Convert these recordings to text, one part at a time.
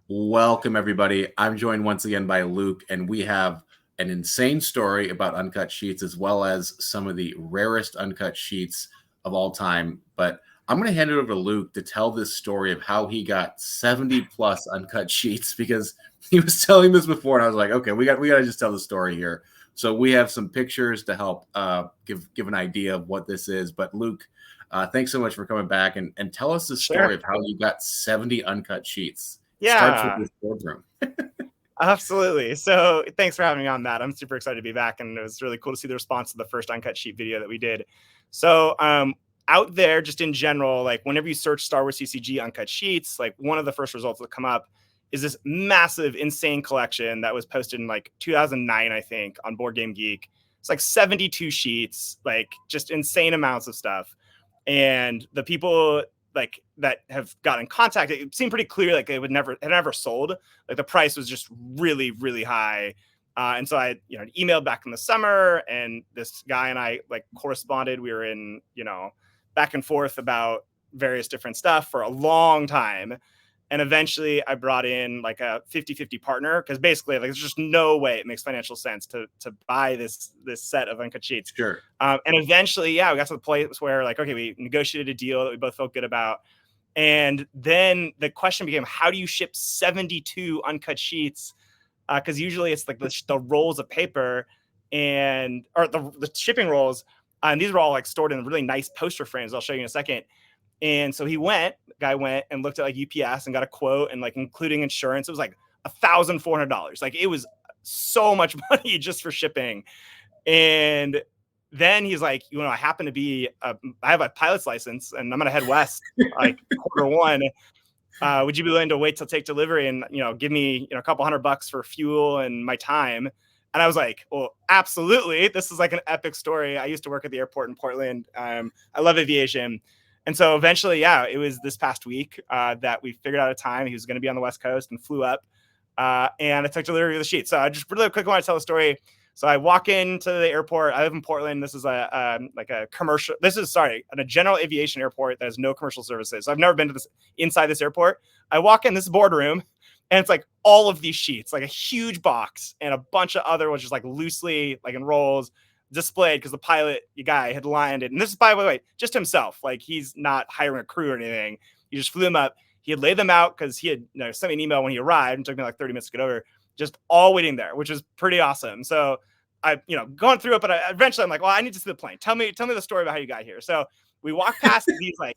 Welcome, everybody. I'm joined once again by Luke, and we have an insane story about Uncut Sheets as well as some of the rarest Uncut Sheets of all time. But I'm going to hand it over to Luke to tell this story of how he got 70 plus Uncut Sheets because he was telling this before, and I was like, okay, we got to just tell the story here. So we have some pictures to help give an idea of what this is. But Luke, thanks so much for coming back and tell us the story of how you got 70 Uncut Sheets. Starts with Yeah, this boardroom. absolutely. So thanks for having me on, Matt. I'm super excited to be back, and it was really cool to see the response to the first Uncut Sheet video that we did. So out there, just in general, like whenever you search Star Wars CCG Uncut Sheets, like one of the first results that come up is this massive, insane collection that was posted in like 2009, I think, on Board Game Geek. It's like 72 sheets, like just insane amounts of stuff. And the people like that have got in contact, it seemed pretty clear like it had never sold. Like the price was just really, really high. And so I, emailed back in the summer, and this guy and I like corresponded. We were in, back and forth about various different stuff for a long time. And eventually I brought in like a 50-50 partner, because basically like there's just no way it makes financial sense to buy this set of Uncut Sheets. Sure. And eventually, we got to the place where like, okay, we negotiated a deal that we both felt good about. And then the question became, how do you ship 72 Uncut Sheets? Because usually it's like the rolls of paper or the shipping rolls. And these were all like stored in really nice poster frames. I'll show you in a second. And so the guy went and looked at like UPS and got a quote, and like including insurance, it was like $1,400. Like it was so much money just for shipping. And then he's like, I happen to be, I have a pilot's license and I'm going to head west like Q1. Would you be willing to wait till take delivery and, give me, a couple $100 for fuel and my time? And I was like, well, absolutely. This is like an epic story. I used to work at the airport in Portland. I love aviation. And so eventually, it was this past week that we figured out a time. He was going to be on the West Coast and flew up. And I took delivery of the sheet. So I just really quick want to tell the story. So I walk into the airport. I live in Portland. This is a commercial. A general aviation airport that has no commercial services. So I've never been to inside this airport. I walk in this boardroom, and it's like all of these sheets, like a huge box, and a bunch of other ones just like loosely like in rolls displayed, because the pilot guy had landed. And this is, by the way, just himself. Like he's not hiring a crew or anything. He just flew them up. He had laid them out because he had sent me an email when he arrived, and took me like 30 minutes to get over, just all waiting there, which was pretty awesome. So I, going through it, but eventually I'm like, well, I need to see the plane. Tell me the story about how you got here. So we walk past these like,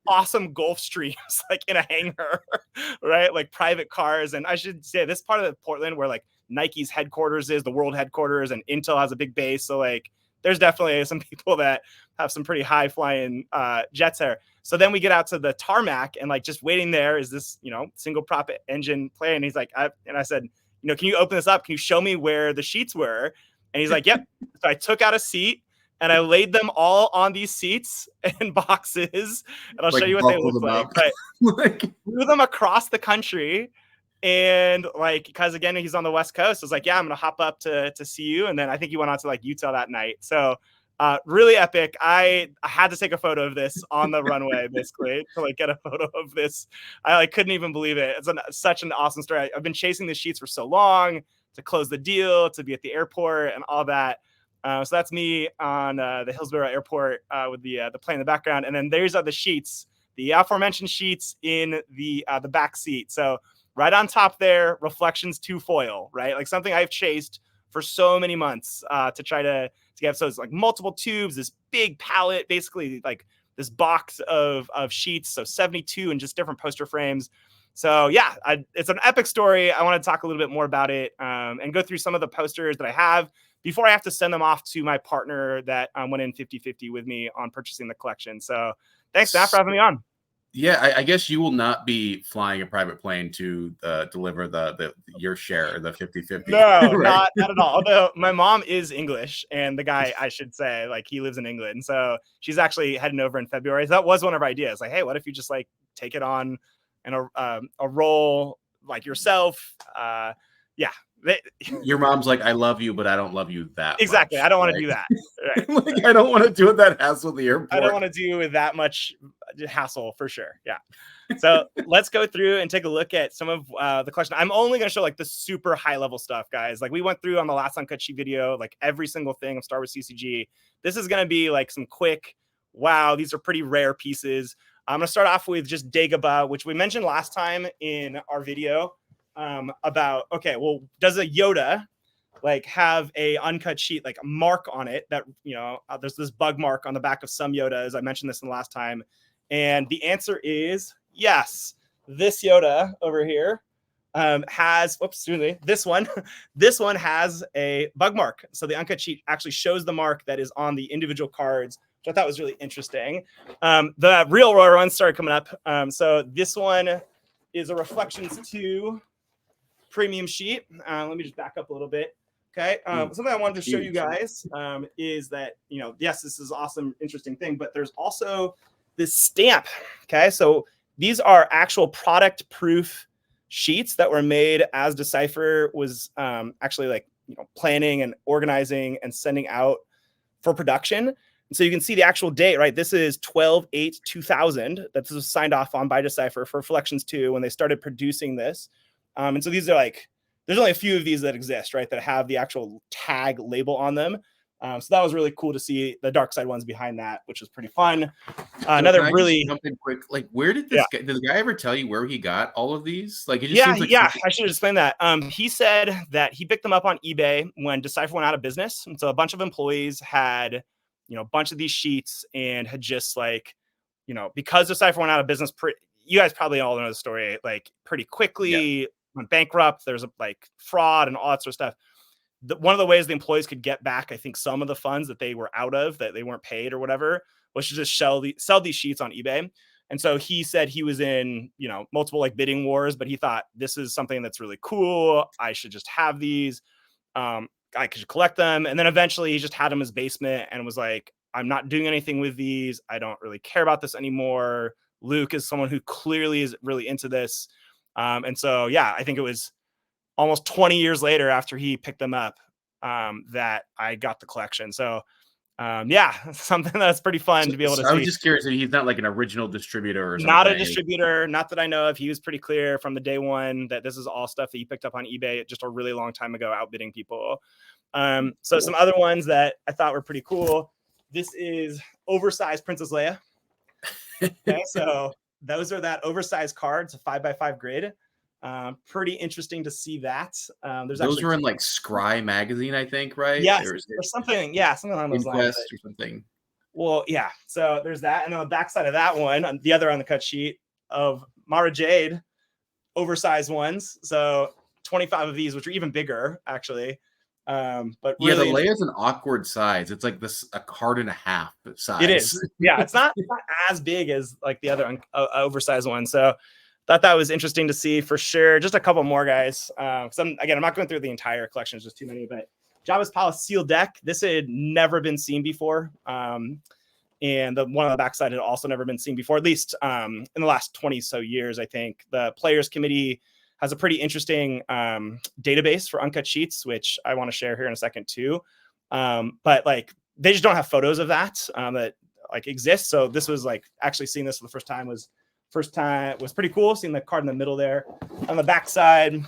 awesome Gulfstreams, like in a hangar, right? Like private cars. And I should say this part of Portland where like Nike's headquarters is, the world headquarters, and Intel has a big base. So like there's definitely some people that have some pretty high flying jets there. So then we get out to the tarmac, and like just waiting there is this, single prop engine plane. And he's like, I said, can you open this up? Can you show me where the sheets were? And he's like, yep. So I took out a seat and I laid them all on these seats and boxes. And I'll show you what they look like. But flew them across the country. And like, because again, he's on the West Coast, I was like, yeah, I'm going to hop up to see you. And then I think he went on to like Utah that night. So really epic. I had to take a photo of this on the runway, basically, to like get a photo of this. I like couldn't even believe it. It's such an awesome story. I've been chasing the sheets for so long to close the deal, to be at the airport and all that. So that's me on the Hillsborough Airport with the plane in the background. And then there's the sheets, the aforementioned sheets in the back seat. So right on top there, reflections to foil, right? Like something I've chased for so many months to try to get. So it's like multiple tubes, this big pallet, basically like this box of sheets. So 72 and just different poster frames. So yeah, it's an epic story. I want to talk a little bit more about it and go through some of the posters that I have before I have to send them off to my partner that went in 50-50 with me on purchasing the collection. So thanks, Matt, for having me on. Yeah, I guess you will not be flying a private plane to deliver your share, the 50-50. No, right? not at all. Although my mom is English, and the guy, I should say, like he lives in England. So she's actually heading over in February. So that was one of our ideas. Like, hey, what if you just like take it on and a role like yourself? Yeah, Your mom's like, I love you, but I don't love you that exactly. much. I don't want Right? to do that. Right. Like, I don't want to do that hassle at the airport. I don't want to do with that much hassle for sure. Yeah. So let's go through and take a look at some of the collection. I'm only going to show like the super high level stuff, guys. Like we went through on the last Uncut Sheet video, like every single thing of Star Wars CCG. This is going to be like some quick, wow, these are pretty rare pieces. I'm going to start off with just Dagobah, which we mentioned last time in our video about, okay, well, does a Yoda like have a uncut sheet, like a mark on it that, there's this bug mark on the back of some Yodas. I mentioned this in the last time. And the answer is yes. This Yoda over here has, this one, this one has a bug mark. So the uncut sheet actually shows the mark that is on the individual cards, which I thought was really interesting. The real rare ones started coming up. So this one is a Reflections 2 premium sheet. Let me just back up a little bit. Okay. Something I wanted to show you guys is that, yes, this is awesome, interesting thing, but there's also this stamp. Okay. So these are actual product proof sheets that were made as Decipher was actually like, planning and organizing and sending out for production. And so you can see the actual date, right? This is 12/8/2000. That was signed off on by Decipher for Reflections 2 when they started producing this. And so these are like, there's only a few of these that exist, right, that have the actual tag label on them. So that was really cool to see the dark side ones behind that, which was pretty fun. Another really jump in quick. Like, where did this guy? Did the guy ever tell you where he got all of these? Like, it just seems like I should explain that. He said that he picked them up on eBay when Decipher went out of business, and so a bunch of employees had, a bunch of these sheets and had just like, because Decipher went out of business. You guys probably all know the story. Like pretty quickly. Yeah. Went bankrupt. There's like fraud and all that sort of stuff. One of the ways the employees could get back, I think, some of the funds that they were out of, that they weren't paid or whatever, was to just sell these sheets on eBay. And so he said he was in, multiple like bidding wars, but he thought this is something that's really cool. I should just have these. I could collect them. And then eventually he just had them in his basement and was like, I'm not doing anything with these. I don't really care about this anymore. Luke is someone who clearly is really into this. And so, yeah, I think it was almost 20 years later after he picked them up that I got the collection. So, something that's pretty fun to be able to see. I was just curious if he's not like an original distributor or something. Not a distributor, not that I know of. He was pretty clear from the day one that this is all stuff that he picked up on eBay just a really long time ago, outbidding people. So cool. Some other ones that I thought were pretty cool. This is oversized Princess Leia. Okay, so those are that oversized card. It's a 5x5 grid. Pretty interesting to see that. Those were in like Scry magazine, I think, right? Yes, or something. Yeah, something along those lines. Or something. Well, yeah. So there's that, and on the backside of that one, the other on the cut sheet of Mara Jade, oversized ones. So 25 of these, which are even bigger, actually. But really, the Leia's an awkward size. It's like a card and a half size. It is. Yeah, it's not as big as like the other oversized one. So thought that was interesting to see for sure. Just a couple more, guys. I'm not going through the entire collection. It's just too many. But Jabba's Palace sealed deck. This had never been seen before. And the one on the backside had also never been seen before, at least in the last 20 so years, I think. The Players Committee has a pretty interesting database for uncut sheets, which I want to share here in a second too. But like, they just don't have photos of that that like exist. So this was like actually seeing this for the first time was pretty cool. Seeing the card in the middle there. On the back side,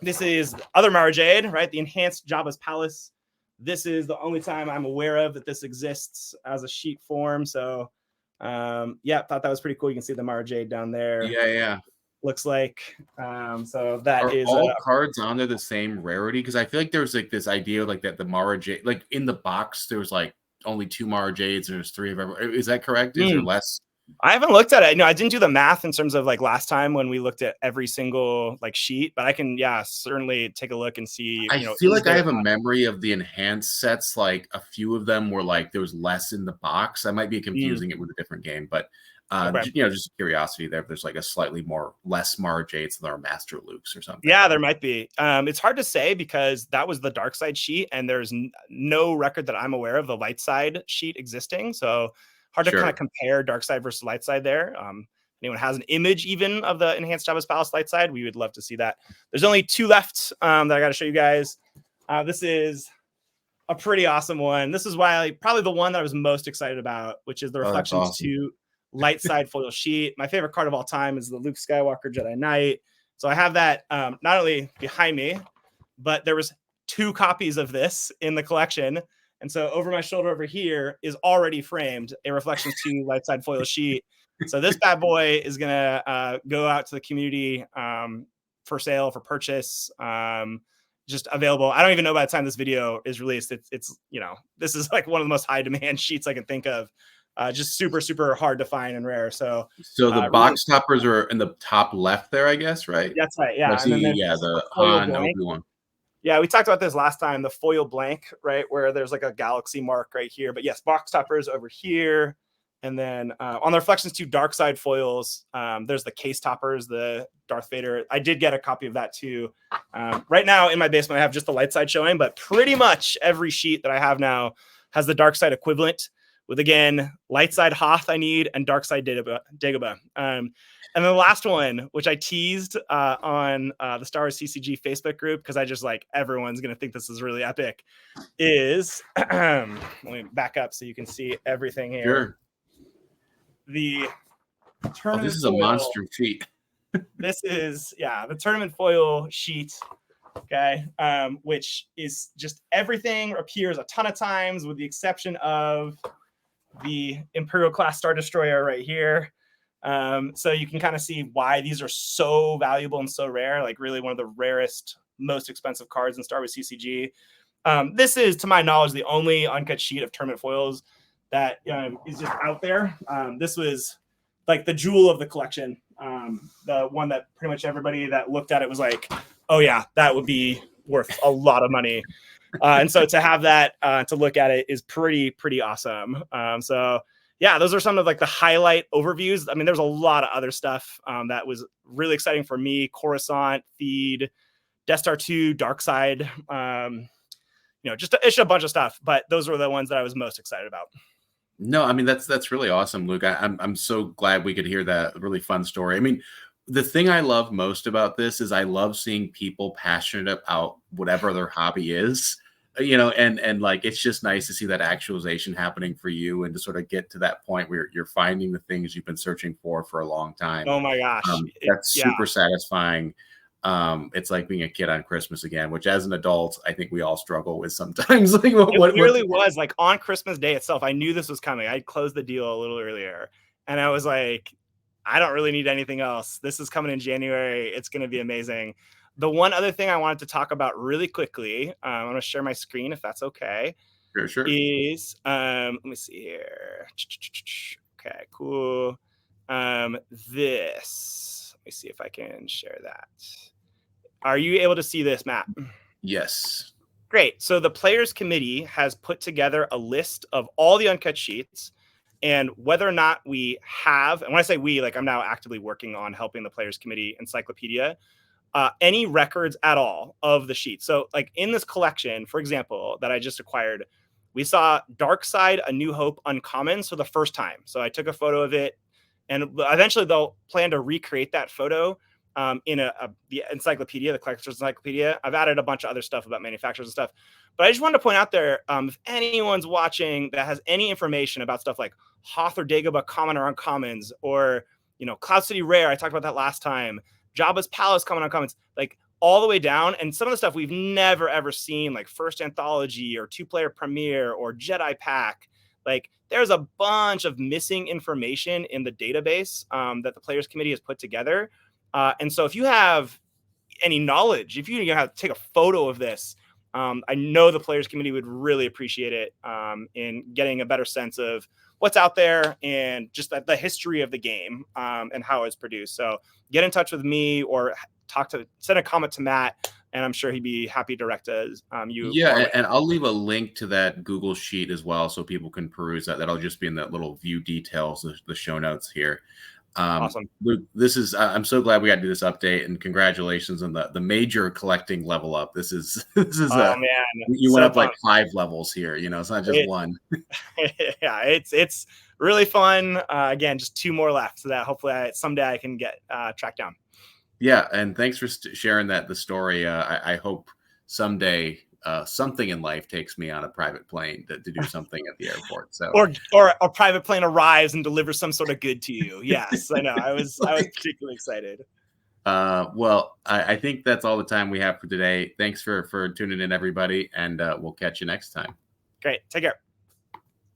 this is other Mara Jade, right? The enhanced Jabba's Palace. This is the only time I'm aware of that this exists as a sheet form. So thought that was pretty cool. You can see the Mara Jade down there. Yeah. Looks like so that are is all cards on there the same rarity, because I feel like there's like this idea like that the Mara Jade, like in the box there was like only 2 Mara Jades and there's 3 of every. Is that correct? Is there less? I haven't looked at it. I didn't do the math in terms of like last time when we looked at every single like sheet, but I can certainly take a look and see. I feel like I have a memory of the enhanced sets. Like a few of them were like there was less in the box. I might be confusing it with a different game, but just curiosity there. If there's like a slightly less Mara Jades than our Master Lukes or something. Yeah, there might be. It's hard to say because that was the dark side sheet, and there's no record that I'm aware of the light side sheet existing. So hard to kind of compare dark side versus light side there. anyone has an image even of the enhanced Jabba's Palace light side, we would love to see that. There's only 2 left that I got to show you guys. This is a pretty awesome one. This is why probably the one that I was most excited about, which is the Reflections awesome. 2 light side foil sheet. My favorite card of all time is the Luke Skywalker Jedi Knight. So I have that not only behind me, but there was 2 copies of this in the collection. And so over my shoulder over here is already framed a Reflections 2 light side foil sheet. So this bad boy is going to go out to the community for sale, for purchase, just available. I don't even know by the time this video is released. It's this is like one of the most high demand sheets I can think of. Just super, super hard to find and rare. So the box toppers are in the top left there, I guess, right? That's right. Yeah. And then the Han Obi-Wan. Yeah, we talked about this last time, the foil blank, right, where there's like a galaxy mark right here. But yes, box toppers over here. And then on the Reflections 2 dark side foils, there's the case toppers, the Darth Vader. I did get a copy of that too. Right now in my basement, I have just the light side showing, but pretty much every sheet that I have now has the dark side equivalent with, again, light side Hoth I need and dark side Dagobah. And the last one, which I teased on the Star Wars CCG Facebook group, because I just like everyone's going to think this is really epic, is let me back up so you can see everything here. Sure. The tournament this is a monster sheet. This is, the tournament foil sheet, okay, which is just everything appears a ton of times with the exception of the Imperial class Star Destroyer right here. So you can kind of see why these are so valuable and so rare, like really one of the rarest, most expensive cards in Star Wars CCG. This is, to my knowledge, the only uncut sheet of tournament foils that is just out there. This was like the jewel of the collection. The one that pretty much everybody that looked at it was like, oh yeah, that would be worth a lot of money. And so to have that, to look at it is pretty awesome. So yeah, those are some of like the highlight overviews. I mean, there's a lot of other stuff that was really exciting for me. Coruscant, Feed, Death Star 2, Dark Side, just a bunch of stuff. But those were the ones that I was most excited about. No, I mean, that's really awesome, Luke. I'm so glad we could hear that really fun story. I mean, the thing I love most about this is I love seeing people passionate about whatever their hobby is, and like, it's just nice to see that actualization happening for you and to sort of get to that point where you're finding the things you've been searching for a long time. Oh my gosh. That's super satisfying. It's like being a kid on Christmas again, which as an adult, I think we all struggle with sometimes. Like, it really was like on Christmas Day itself. I knew this was coming. I closed the deal a little earlier and I was like, I don't really need anything else. This is coming in January. It's going to be amazing. The one other thing I wanted to talk about really quickly, I'm going to share my screen if that's okay. Sure. Is, let me see here. Okay, cool. This, let me see if I can share that. Are you able to see this map? Yes. Great. So the Players Committee has put together a list of all the uncut sheets and whether or not we have, and when I say we, like I'm now actively working on helping the Players Committee encyclopedia, any records at all of the sheets. So like in this collection, for example, that I just acquired, we saw Dark Side, A New Hope Uncommons for the first time. So I took a photo of it and eventually they'll plan to recreate that photo in the encyclopedia, the collector's encyclopedia. I've added a bunch of other stuff about manufacturers and stuff, but I just wanted to point out there, if anyone's watching that has any information about stuff like Hoth or Dagobah common or uncommons, or, Cloud City Rare, I talked about that last time, Jabba's Palace common uncommons, like all the way down. And some of the stuff we've never, ever seen, like First Anthology or 2-player Premiere or Jedi Pack, like there's a bunch of missing information in the database that the Players Committee has put together. And so if you have any knowledge, if you have to take a photo of this, I know the Players Committee would really appreciate it in getting a better sense of what's out there and just the history of the game and how it's produced. So get in touch with me or send a comment to Matt, and I'm sure he'd be happy to direct you. Yeah, and I'll leave a link to that Google sheet as well so people can peruse that. That'll just be in that little view details, the show notes here. Awesome. Luke, this is I'm so glad we got to do this update, and congratulations on the major collecting level up. This is man, you went up like 5 levels here, it's not just one. Yeah, it's really fun. Again, just 2 more left, so that hopefully someday I can get tracked down. Yeah, and thanks for sharing the story. I hope someday something in life takes me on a private plane to do something at the airport. So, or a private plane arrives and delivers some sort of good to you. Yes, I know. I was particularly excited. Well, I think that's all the time we have for today. Thanks for tuning in, everybody, and we'll catch you next time. Great. Take care.